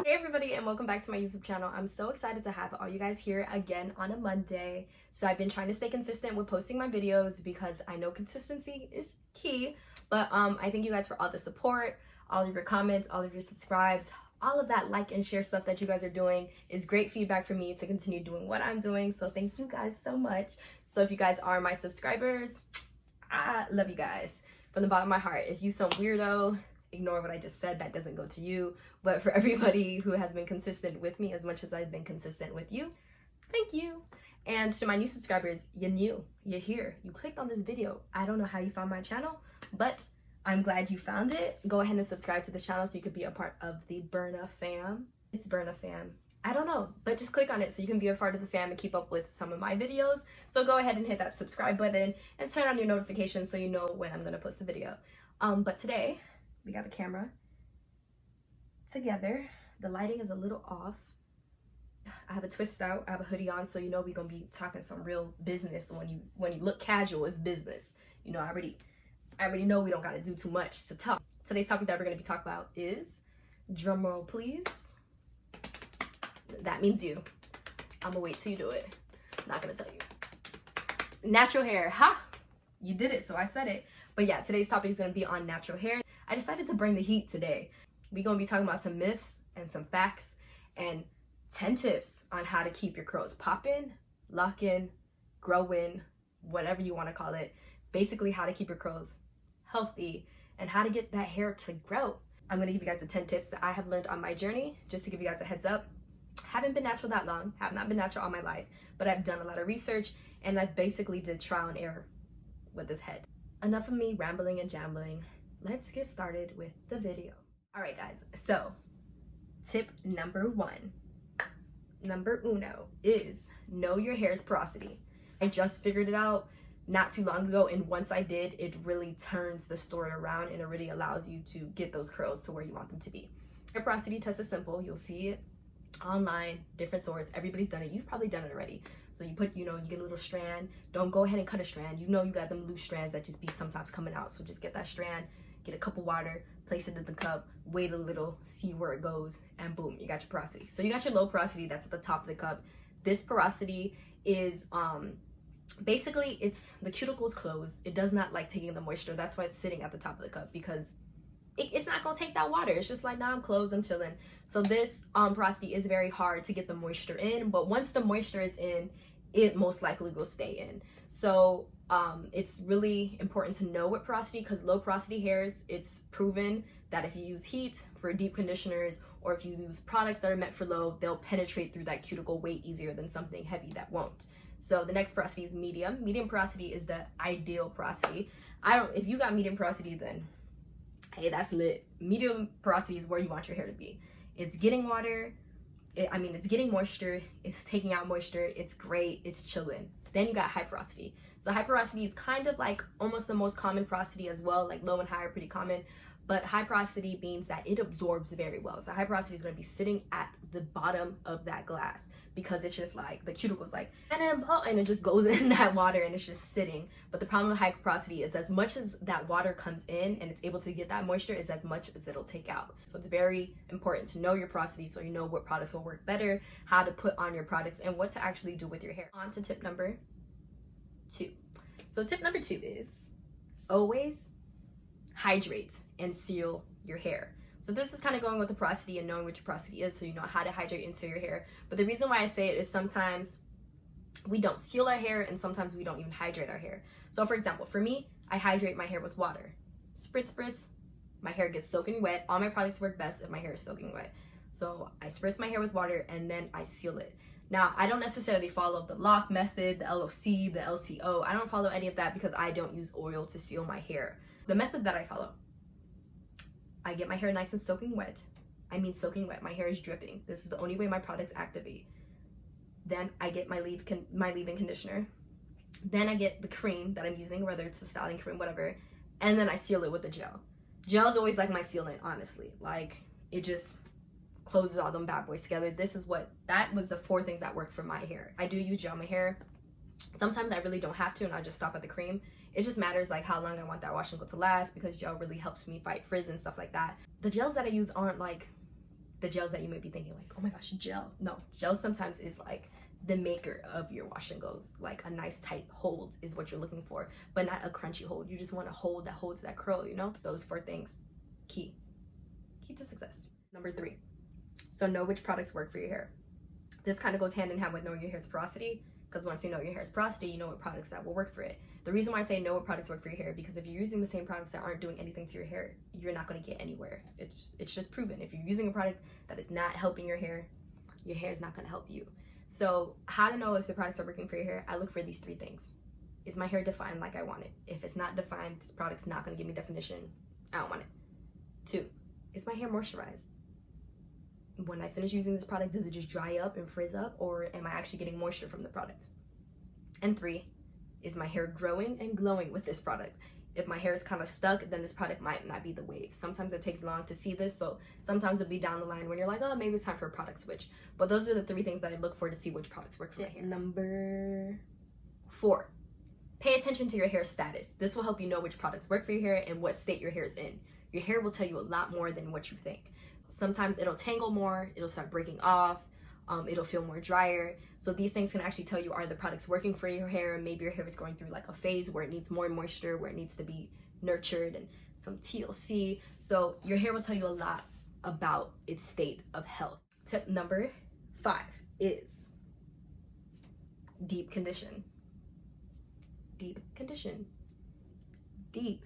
Everybody, and welcome back to my YouTube channel. I'm so excited to have all you guys here again on a Monday. So I've been trying to stay consistent with posting my videos because I know consistency is key. But I thank you guys for all the support, all of your comments, all of your subscribes, all of that like and share stuff that you guys are doing is great feedback for me to continue doing what I'm doing. So thank you guys so much. So if you guys are my subscribers, I love you guys from the bottom of my heart. If you some weirdo, ignore what I just said, that doesn't go to you. But for everybody who has been consistent with me as much as I've been consistent with you, thank you. And to my new subscribers, you're new, you're here, you clicked on this video. I don't know how you found my channel, but I'm glad you found it. Go ahead and subscribe to the channel so you could be a part of the Berna fam. It's Berna fam. I don't know, but just click on it so you can be a part of the fam and keep up with some of my videos. So go ahead and hit that subscribe button and turn on your notifications so you know when I'm gonna post a video. But today, we got the camera together. The lighting is a little off. I have a twist out, I have a hoodie on, so you know we're gonna be talking some real business. When you look casual, it's business. You know, I already know we don't gotta do too much to talk. Today's topic that we're gonna be talking about is, drum roll please. That means you. I'm gonna wait till you do it. I'm not gonna tell you. Natural hair, ha! You did it, so I said it. But yeah, today's topic is gonna be on natural hair. I decided to bring the heat today. We're gonna be talking about some myths and some facts and 10 tips on how to keep your curls popping, locking, growing, whatever you wanna call it. Basically how to keep your curls healthy and how to get that hair to grow. I'm gonna give you guys the 10 tips that I have learned on my journey, just to give you guys a heads up. Haven't been natural that long, have not been natural all my life, but I've done a lot of research and I basically did trial and error with this head. Enough of me rambling and jambling. Let's get started with the video. All right guys, so tip number number uno is know your hair's porosity. I just figured it out not too long ago, and once I did, it really turns the story around and it really allows you to get those curls to where you want them to be. Hair porosity test is simple. You'll see it online, different sorts. Everybody's done it. You've probably done it already. So you put, you get a little strand. Don't go ahead and cut a strand. You know you got them loose strands that just be sometimes coming out. So just get that strand, get a cup of water, place it in the cup, wait a little, see where it goes, and boom, you got your porosity. So you got your low porosity that's at the top of the cup. This porosity is basically it's the cuticles closed. It does not like taking the moisture. That's why it's sitting at the top of the cup, because it's not gonna take that water. It's just like, now I'm closed, I'm chilling. So this porosity is very hard to get the moisture in, but once the moisture is in, it most likely will stay in. So it's really important to know what porosity, because low porosity hairs, it's proven that if you use heat for deep conditioners or if you use products that are meant for low, they'll penetrate through that cuticle way easier than something heavy that won't. So the next porosity is medium. Medium porosity is the ideal porosity. If you got medium porosity, then hey, that's lit. Medium porosity is where you want your hair to be. It's getting water, it's getting moisture, it's taking out moisture, it's great, it's chilling. Then you got high porosity. So high porosity is kind of like almost the most common porosity as well. Like low and high are pretty common, but high porosity means that it absorbs very well. So high porosity is going to be sitting at the bottom of that glass, because it's just like the cuticle's like, and it just goes in that water and it's just sitting. But the problem with high porosity is as much as that water comes in and it's able to get that moisture is as much as it'll take out. So it's very important to know your porosity so you know what products will work better, how to put on your products, and what to actually do with your hair. On to tip number 2. So tip number 2 is always hydrate and seal your hair. So this is kind of going with the porosity and knowing what your porosity is so you know how to hydrate and seal your hair. But the reason why I say it is sometimes we don't seal our hair and sometimes we don't even hydrate our hair. So for example, for me, I hydrate my hair with water. Spritz, spritz, my hair gets soaking wet. All my products work best if my hair is soaking wet. So I spritz my hair with water and then I seal it. Now, I don't necessarily follow the lock method, the LOC, the LCO. I don't follow any of that because I don't use oil to seal my hair. The method that I follow, I get my hair nice and soaking wet. I mean soaking wet. My hair is dripping. This is the only way my products activate. Then I get my leave-in conditioner. Then I get the cream that I'm using, whether it's a styling cream, whatever. And then I seal it with the gel. Gel is always like my sealant, honestly. Like, it just closes all them bad boys together. That was the 4 things that work for my hair. I do use gel in my hair. Sometimes I really don't have to and I just stop at the cream. It just matters like how long I want that wash and go to last, because gel really helps me fight frizz and stuff like that. The gels that I use aren't like the gels that you might be thinking like, oh my gosh, gel. No, gel sometimes is like the maker of your wash and goes. Like a nice tight hold is what you're looking for, but not a crunchy hold. You just want a hold that holds that curl, you know? Those 4 things, key to success. Number 3, so know which products work for your hair. This kind of goes hand in hand with knowing your hair's porosity, because once you know your hair's porosity, you know what products that will work for it. The reason why I say know what products work for your hair, because if you're using the same products that aren't doing anything to your hair, you're not going to get anywhere. It's just proven. If you're using a product that is not helping your hair is not going to help you. So how to know if the products are working for your hair? I look for these 3 things. Is my hair defined like I want it? If it's not defined, this product's not going to give me definition. I don't want it. 2, is my hair moisturized? When I finish using this product, does it just dry up and frizz up, or am I actually getting moisture from the product? And 3, is my hair growing and glowing with this product? If my hair is kind of stuck, then this product might not be the wave. Sometimes it takes long to see this, so sometimes it'll be down the line when you're like, oh, maybe it's time for a product switch. But those are the 3 things that I look for to see which products work for my hair. Number 4, pay attention to your hair status. This will help you know which products work for your hair and what state your hair is in. Your hair will tell you a lot more than what you think. Sometimes it'll tangle more, it'll start breaking off, it'll feel more drier. So these things can actually tell you, are the products working for your hair? And maybe your hair is going through like a phase where it needs more moisture, where it needs to be nurtured, and some TLC. So your hair will tell you a lot about its state of health. Tip number 5 is deep condition. Deep condition. Deep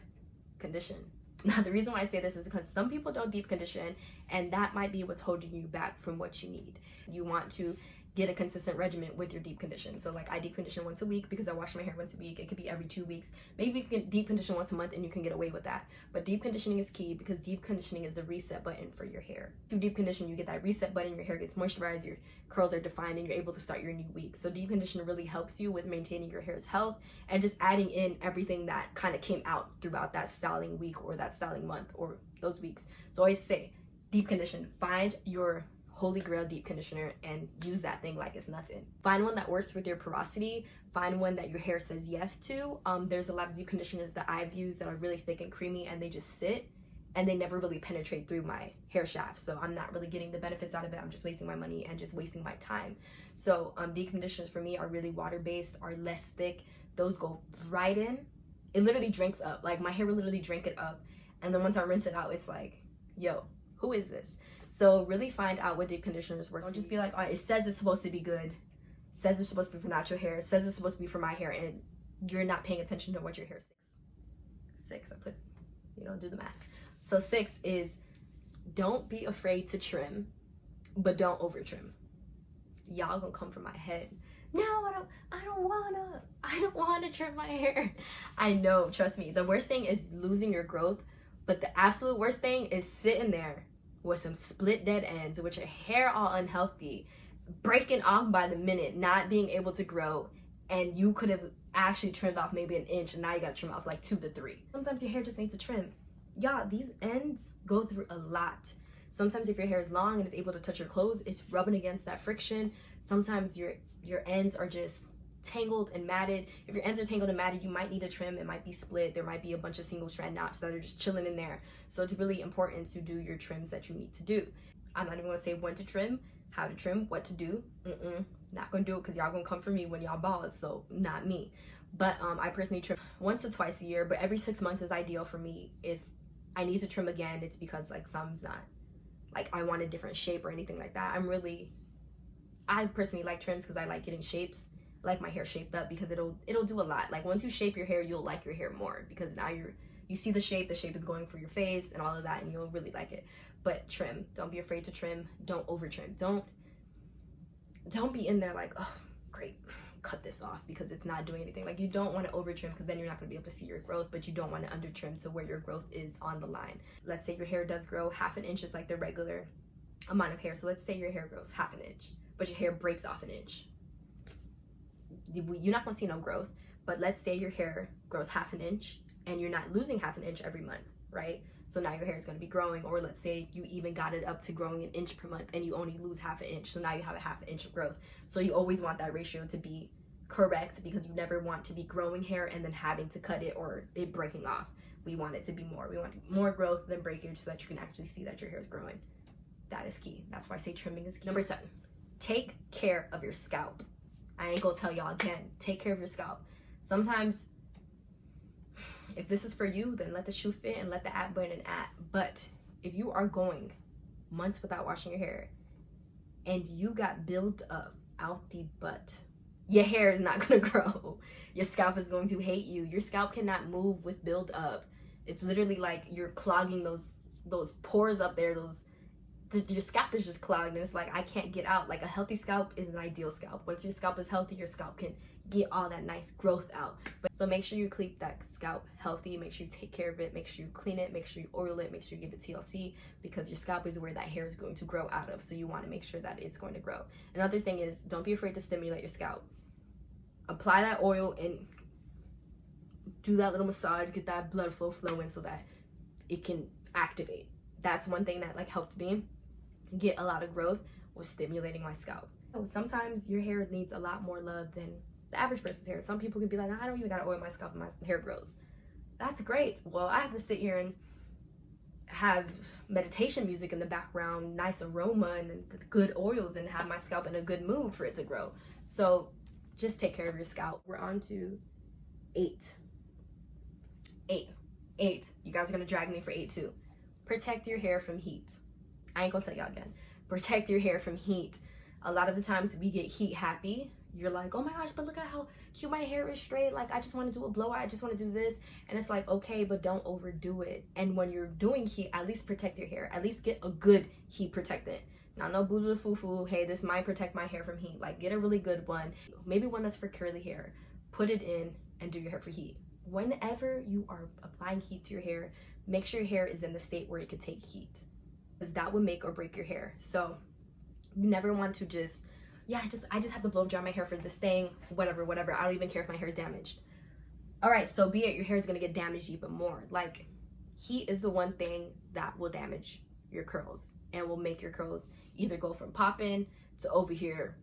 condition. Now, the reason why I say this is because some people don't deep condition, and that might be what's holding you back from what you need. You want to get a consistent regimen with your deep condition. So like I deep condition once a week because I wash my hair once a week. It could be every 2 weeks. Maybe you can deep condition once a month and you can get away with that. But deep conditioning is key, because deep conditioning is the reset button for your hair. Through deep condition, you get that reset button, your hair gets moisturized, your curls are defined, and you're able to start your new week. So deep condition really helps you with maintaining your hair's health and just adding in everything that kind of came out throughout that styling week or that styling month or those weeks. So I always say, deep condition. Find your holy grail deep conditioner and use that thing like it's nothing. Find one that works with your porosity. Find one that your hair says yes to. There's a lot of deep conditioners that I've used that are really thick and creamy, and they just sit and they never really penetrate through my hair shaft. So I'm not really getting the benefits out of it. I'm just wasting my money and just wasting my time. So deep conditioners for me are really water-based, are less thick. Those go right in. It literally drinks up. Like my hair will literally drink it up. And then once I rinse it out, it's like, yo, who is this? So really find out what deep conditioners work. Don't just be like, oh, it says it's supposed to be good. It says it's supposed to be for natural hair. It says it's supposed to be for my hair, and you're not paying attention to what your hair says. 6, I put, do the math. So 6 is, don't be afraid to trim, but don't over trim. Y'all gonna come from my head. No, I don't wanna trim my hair. I know, trust me. The worst thing is losing your growth, but the absolute worst thing is sitting there with some split dead ends, with your hair all unhealthy, breaking off by the minute, not being able to grow, and you could have actually trimmed off maybe an inch, and now you gotta trim off like 2 to 3. Sometimes your hair just needs a trim. Y'all, these ends go through a lot. Sometimes if your hair is long and is able to touch your clothes, it's rubbing against that friction. Sometimes your ends are just tangled and matted. If your ends are tangled and matted, you might need a trim. It might be split. There might be a bunch of single strand knots that are just chilling in there. So it's really important to do your trims that you need to do. I'm not even gonna say when to trim, how to trim, what to do. Not gonna do it because y'all gonna come for me when y'all bald, so not me. But I personally trim once or twice a year, but every 6 months is ideal for me. If I need to trim again, it's because like some's not, like I want a different shape or anything like that. I personally like trims because I like getting shapes. I like my hair shaped up because it'll do a lot. Like once you shape your hair, you'll like your hair more, because now you see the shape is going for your face and all of that, and you'll really like it. But trim, don't be afraid to trim. Don't over trim. Don't be in there like, oh great, cut this off because it's not doing anything. Like you don't want to over trim, because then you're not going to be able to see your growth, but you don't want to under trim to where your growth is on the line. Let's say your hair does grow 1/2 inch is like the regular amount of hair. So let's say your hair grows 1/2 inch, but your hair breaks off an inch. You're not going to see no growth. But let's say your hair grows 1/2 inch and you're not losing 1/2 inch every month, right? So now your hair is going to be growing. Or let's say you even got it up to growing 1 inch per month and you only lose 1/2 inch. So now you have a 1/2 inch of growth. So you always want that ratio to be correct, because you never want to be growing hair and then having to cut it or it breaking off. We want it to be more. We want more growth than breakage so that you can actually see that your hair is growing. That is key. That's why I say trimming is key. Number 7, take care of your scalp. I ain't gonna tell y'all again, take care of your scalp. Sometimes, if this is for you, then let the shoe fit and let the at burn an at. But if you are going months without washing your hair and you got build up out the butt, your hair is not gonna grow. Your scalp is going to hate you. Your scalp cannot move with build up. It's literally like you're clogging those pores up there. Your scalp is just clogged, and it's like, I can't get out. Like, a healthy scalp is an ideal scalp. Once your scalp is healthy, your scalp can get all that nice growth out. So make sure you keep that scalp healthy. Make sure you take care of it. Make sure you clean it. Make sure you oil it. Make sure you give it TLC, because your scalp is where that hair is going to grow out of. So you want to make sure that it's going to grow. Another thing is, don't be afraid to stimulate your scalp. Apply that oil and do that little massage. Get that blood flow flowing so that it can activate. That's one thing that like helped me get a lot of growth, was stimulating my scalp. Sometimes your hair needs a lot more love than the average person's hair. Some people can be like, I don't even gotta oil my scalp and my hair grows. That's great. Well, I have to sit here and have meditation music in the background, nice aroma and good oils, and have my scalp in a good mood for it to grow. So just take care of your scalp. We're on to 8. You guys are gonna drag me for 8 too. Protect your hair from heat. I ain't gonna tell y'all again. Protect your hair from heat. A lot of the times we get heat happy. You're like, oh my gosh, but look at how cute my hair is straight. Like, I just want to do a blowout. I just want to do this. And it's like, okay, but don't overdo it. And when you're doing heat, at least protect your hair. At least get a good heat protectant. Now, no boo foo foo. Hey, this might protect my hair from heat. Like, get a really good one. Maybe one that's for curly hair. Put it in and do your hair for heat. Whenever you are applying heat to your hair, make sure your hair is in the state where it could take heat, because that would make or break your hair. So you never want to just, I just have to blow dry my hair for this thing, whatever. I don't even care if my hair is damaged. All right, so be it, your hair is gonna get damaged even more. Like, heat is the one thing that will damage your curls and will make your curls either go from poppin to over here,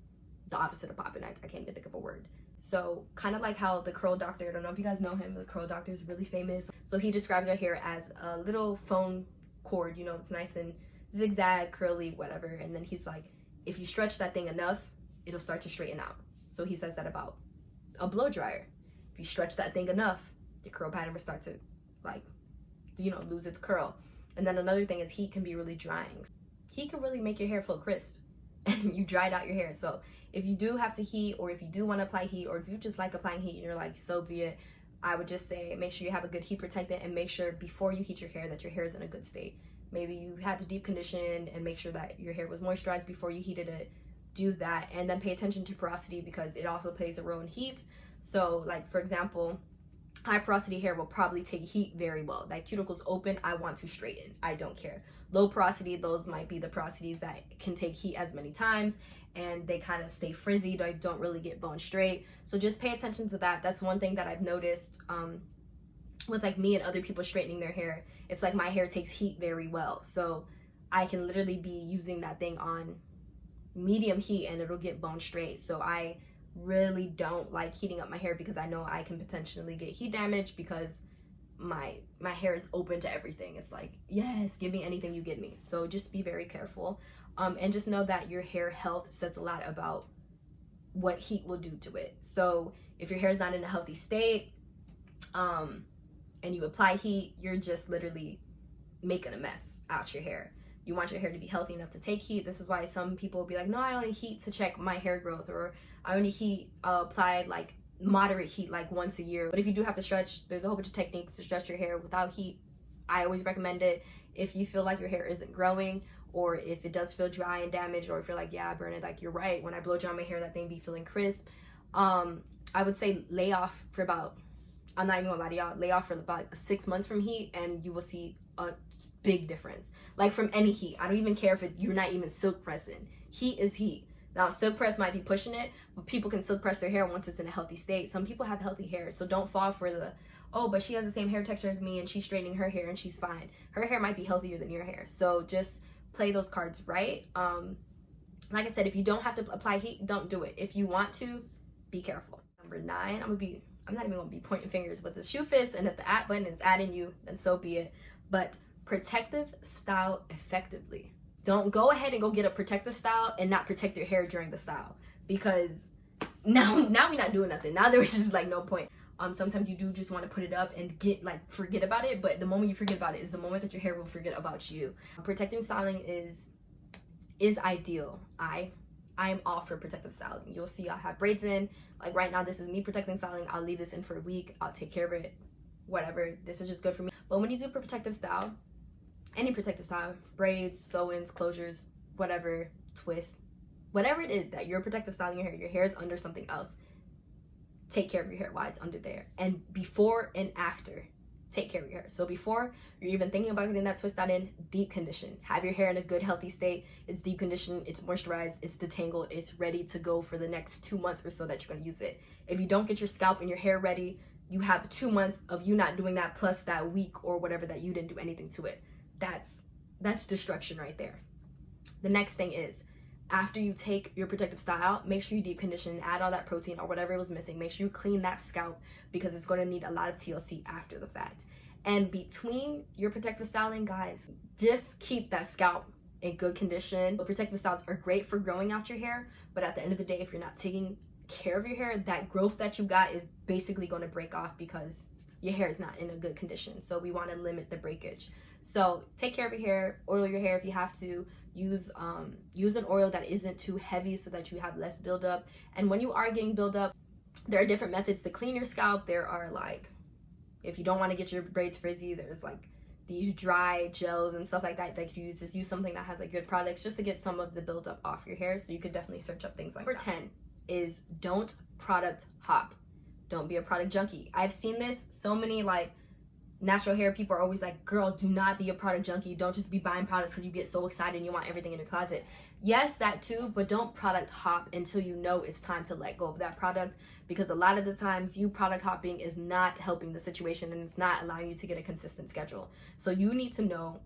the opposite of poppin. I can't even think of a word. So kind of like how the curl doctor, I don't know if you guys know him, the curl doctor is really famous. So he describes our hair as a little phone cord, you know, it's nice and zigzag, curly, whatever. And then he's like, if you stretch that thing enough, it'll start to straighten out. So he says that about a blow dryer. If you stretch that thing enough, your curl pattern will start to, like, you know, lose its curl. And then another thing is, heat can be really drying. Heat can really make your hair feel crisp and you dried out your hair. So if you do have to heat, or if you do want to apply heat, or if you just like applying heat and you're like, so be it, I would just say make sure you have a good heat protectant, and make sure before you heat your hair that your hair is in a good state. Maybe you had to deep condition and make sure that your hair was moisturized before you heated it. Do that, and then pay attention to porosity, because it also plays a role in heat. So like, for example, high porosity hair will probably take heat very well. Like, cuticles open, I want to straighten, I don't care. Low porosity, those might be the porosities that can take heat as many times, and they kind of stay frizzy, they don't really get bone straight. So just pay attention to that. That's one thing that I've noticed with like me and other people straightening their hair. It's like my hair takes heat very well, so I can literally be using that thing on medium heat and it'll get bone straight. So I really don't like heating up my hair, because I know I can potentially get heat damage, because my hair is open to everything. It's like, yes, give me anything you give me. So just be very careful, and just know that your hair health says a lot about what heat will do to it. So if your hair is not in a healthy state, and you apply heat, you're just literally making a mess out your hair. You want your hair to be healthy enough to take heat. This is why some people will be like, no, I only heat to check my hair growth, or I only heat applied like moderate heat like once a year. But if you do have to stretch, there's a whole bunch of techniques to stretch your hair without heat. I always recommend it if you feel like your hair isn't growing, or if it does feel dry and damaged, or if you're like, yeah, Berna, like, you're right, when I blow dry my hair, that thing be feeling crisp. I would say lay off for about, I'm not even gonna lie to y'all, lay off for about 6 months from heat, and you will see a big difference. Like, from any heat. I don't even care if you're not even silk pressing. Heat is heat. Now, silk press might be pushing it, but people can silk press their hair once it's in a healthy state. Some people have healthy hair, so don't fall for the, oh, but she has the same hair texture as me and she's straightening her hair and she's fine. Her hair might be healthier than your hair. So just play those cards right. Like I said, if you don't have to apply heat, don't do it. If you want to, be careful. Number 9, I'm not even gonna be pointing fingers, but the shoe fits, and if the at button is adding you, then so be it. But protective style effectively. Don't go ahead and go get a protective style and not protect your hair during the style, because now we're not doing nothing. Now there's just like no point. Sometimes you do just want to put it up and forget about it, but the moment you forget about it is the moment that your hair will forget about you. Protective styling is ideal. I'm all for protective styling. You'll see I have braids in. Like right now, this is me protecting styling. I'll leave this in for a week. I'll take care of it, whatever. This is just good for me. But when you do protective style, any protective style, braids, sew-ins, closures, whatever, twist, whatever it is that you're protective styling your hair is under something else. Take care of your hair while it's under there. And before and after, take care of your hair. So before you're even thinking about getting that twist out in, deep condition. Have your hair in a good, healthy state. It's deep conditioned, it's moisturized, it's detangled, it's ready to go for the next 2 months or so that you're going to use it. If you don't get your scalp and your hair ready, you have 2 months of you not doing that plus that week or whatever that you didn't do anything to it. That's destruction right there. The next thing is, after you take your protective style out, make sure you deep condition, add all that protein or whatever was missing. Make sure you clean that scalp, because it's going to need a lot of TLC after the fact. And between your protective styling, guys, just keep that scalp in good condition. The protective styles are great for growing out your hair, but at the end of the day, if you're not taking care of your hair, that growth that you got is basically going to break off because your hair is not in a good condition. So we want to limit the breakage. So take care of your hair, oil your hair if you have to. Use an oil that isn't too heavy so that you have less buildup. And when you are getting buildup, there are different methods to clean your scalp. There are, like, if you don't want to get your braids frizzy, there's like these dry gels and stuff like that that you use. Just use something that has like good products just to get some of the buildup off your hair. So you could definitely search up things like that. Number 10 is don't product hop. Don't be a product junkie. I've seen this so many, like, natural hair people are always like, girl, do not be a product junkie. Don't just be buying products because you get so excited and you want everything in your closet. Yes, that too, but don't product hop until you know it's time to let go of that product, because a lot of the times you product hopping is not helping the situation and it's not allowing you to get a consistent schedule. So you need to know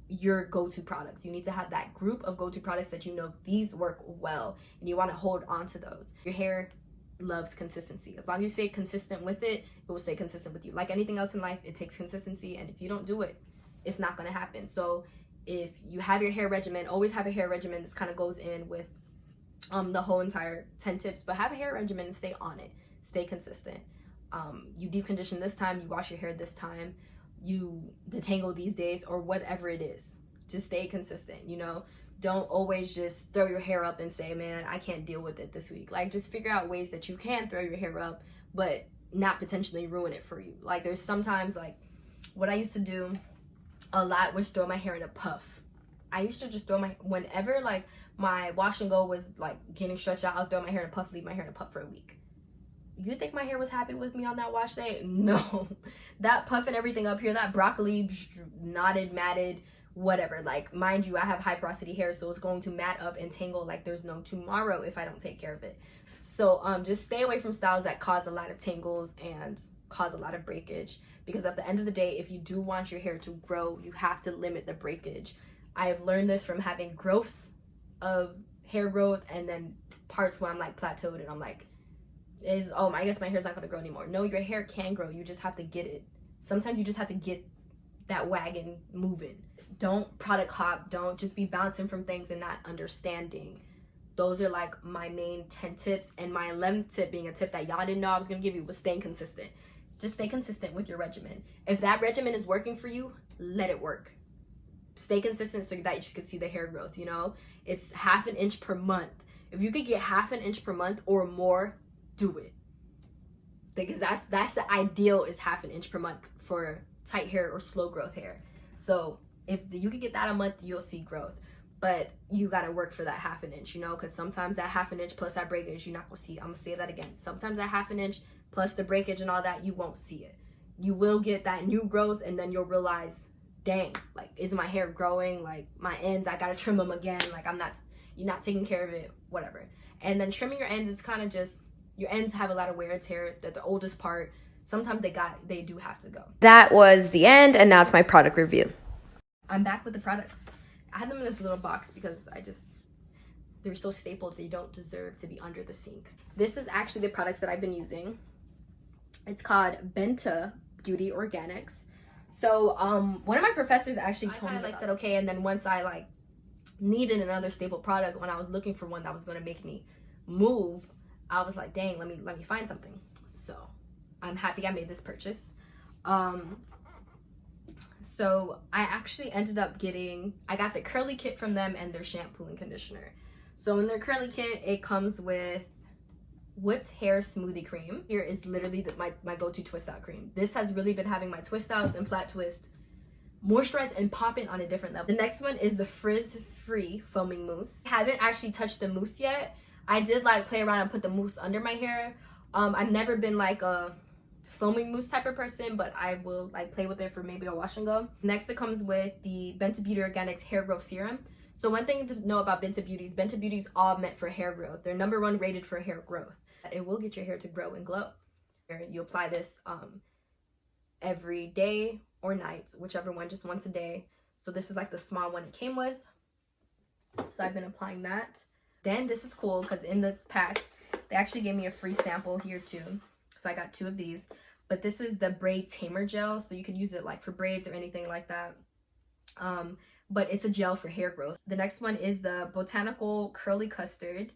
your go-to products. You need to have that group of go-to products that you know these work well, and you want to hold on to those. Your hair loves consistency. As long as you stay consistent with it, it will stay consistent with you. Like anything else in life, it takes consistency, and if you don't do it, it's not going to happen. So if you have your hair regimen, always have a hair regimen. This kind of goes in with the whole entire 10 tips, but have a hair regimen and stay on it. Stay consistent. You deep condition this time, you wash your hair this time, you detangle these days, or whatever it is. Just stay consistent, you know? Don't always just throw your hair up and say, man, I can't deal with it this week. Like, just figure out ways that you can throw your hair up, but not potentially ruin it for you. Like, there's sometimes, like, what I used to do a lot was throw my hair in a puff. I used to just whenever, like, my wash and go was, like, getting stretched out, I'll throw my hair in a puff, leave my hair in a puff for a week. You think my hair was happy with me on that wash day? No. That puff and everything up here, that broccoli, knotted, matted, whatever. Like, mind you, I have high porosity hair, so it's going to mat up and tangle like there's no tomorrow if I don't take care of it. So just stay away from styles that cause a lot of tangles and cause a lot of breakage, because at the end of the day, if you do want your hair to grow, you have to limit the breakage. I have learned this from having growths of hair growth and then parts where I'm like plateaued and I'm like, I guess my hair's not going to grow anymore. No, your hair can grow. You just have to get it. Sometimes you just have to get that wagon moving. Don't product hop. Don't just be bouncing from things and not understanding. Those are like my main 10 tips. And my 11th tip, being a tip that y'all didn't know I was going to give you, was staying consistent. Just stay consistent with your regimen. If that regimen is working for you, let it work. Stay consistent so that you can see the hair growth, you know? It's ½ an inch per month. If you could get ½ an inch per month or more, do it. Because that's the ideal, is ½ an inch per month for tight hair or slow growth hair. So if you can get that a month, you'll see growth. But you got to work for that ½ an inch, you know, because sometimes that ½ an inch plus that breakage, you're not going to see. I'm going to say that again. Sometimes that ½ an inch plus the breakage and all that, you won't see it. You will get that new growth, and then you'll realize, dang, like, is my hair growing? Like, my ends, I got to trim them again. Like, you're not taking care of it, whatever. And then trimming your ends, it's kind of just, your ends have a lot of wear and tear. They're the oldest part. Sometimes they do have to go. That was the end, and now it's my product review. I'm back with the products. I had them in this little box because they're so stapled, they don't deserve to be under the sink. This is actually the products that I've been using. It's called BINTA Beauty Organics. So one of my professors actually told me, like, said okay, and then once I like needed another staple product, when I was looking for one that was going to make me move, I was like, dang, let me find something. So I'm happy I made this purchase. So I actually ended up I got the curly kit from them and their shampoo and conditioner. So in their curly kit, it comes with whipped hair smoothie cream. Here is literally my go-to twist out cream. This has really been having my twist outs and flat twist moisturize and pop in on a different level. The next one is the frizz-free foaming mousse. I haven't actually touched the mousse yet. I did like play around and put the mousse under my hair. I've never been like a foaming mousse type of person, but I will like play with it for maybe a wash and go. Next, it comes with the BINTA Beauty Organics Hair Growth Serum. So one thing to know about BINTA Beauty is all meant for hair growth. They're #1 rated for hair growth. It will get your hair to grow and glow. You apply this every day or night, whichever one, just once a day. So this is like the small one it came with. So I've been applying that. Then this is cool because in the pack, they actually gave me a free sample here too. So I got 2 of these. But this is the Braid Tamer Gel. So you could use it like for braids or anything like that. But it's a gel for hair growth. The next one is the Botanical Curly Custard.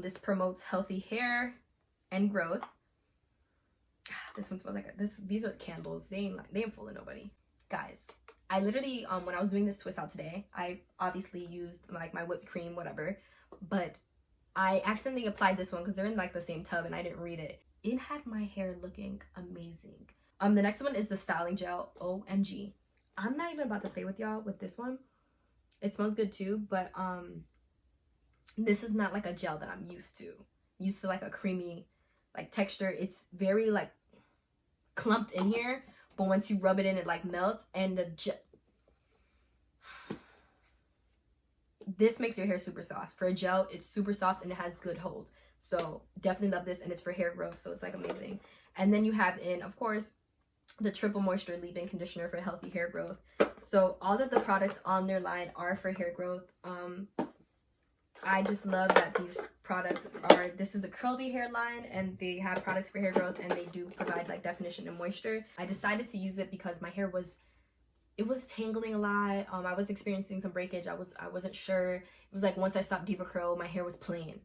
This promotes healthy hair and growth. This one smells like these are candles. They ain't fooling nobody. Guys, I literally when I was doing this twist out today, I obviously used like my whipped cream, whatever, but I accidentally applied this one because they're in like the same tub and I didn't read it. It had my hair looking amazing. The next one is the styling gel. OMG. I'm not even about to play with y'all with this one. It smells good too, but this is not like a gel that I'm used to. I'm used to like a creamy like texture. It's very like clumped in here, but once you rub it in, it like melts, and the gel, this makes your hair super soft. For a gel, it's super soft and it has good hold. So definitely love this, and it's for hair growth, so it's like amazing. And then you have in, of course, the triple moisture leave-in conditioner for healthy hair growth. So all of the products on their line are for hair growth. I just love that these products are, this is the curly hair line, and they have products for hair growth, and they do provide like definition and moisture. I decided to use it because my hair was tangling a lot. I was experiencing some breakage. I wasn't sure. It was like once I stopped Diva Curl, my hair was playing.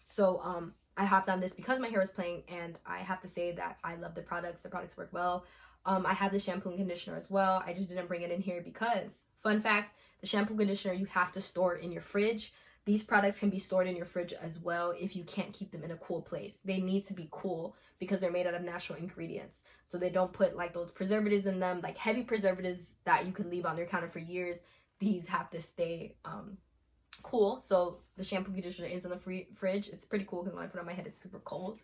So I hopped on this because my hair was playing, and I have to say that I love the products. The products work well. I have the shampoo and conditioner as well. I just didn't bring it in here because, fun fact, the shampoo and conditioner you have to store in your fridge. These products can be stored in your fridge as well if you can't keep them in a cool place. They need to be cool because they're made out of natural ingredients. So they don't put like those preservatives in them, like heavy preservatives that you can leave on their counter for years. These have to stay cool. So the shampoo conditioner is in the fridge. It's pretty cool because when I put it on my head, it's super cold.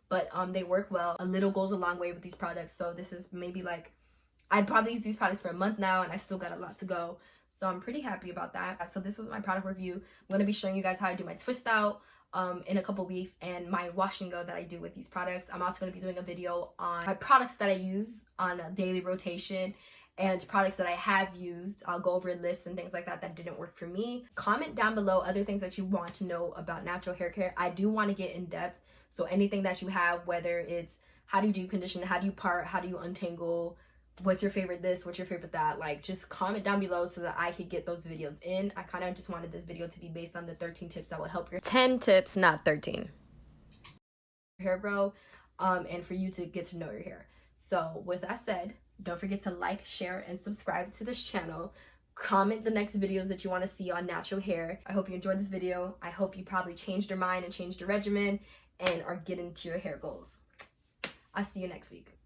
But they work well. A little goes a long way with these products. So this is maybe like, I'd probably use these products for a month now, and I still got a lot to go. So I'm pretty happy about that. So this was my product review. I'm going to be showing you guys how I do my twist out in a couple weeks, and my wash and go that I do with these products. I'm also going to be doing a video on my products that I use on a daily rotation and products that I have used. I'll go over lists and things like that that didn't work for me. Comment down below other things that you want to know about natural hair care. I do want to get in depth. So anything that you have, whether it's how do you do condition, how do you part, how do you untangle, what's your favorite this, what's your favorite that, like just comment down below so that I could get those videos in. I kind of just wanted this video to be based on the 13 tips that will help your 10 tips, not 13. hair grow and for you to get to know your hair. So with that said, don't forget to like, share, and subscribe to this channel. Comment the next videos that you want to see on natural hair. I hope you enjoyed this video. I hope you probably changed your mind and changed your regimen and are getting to your hair goals. I'll see you next week.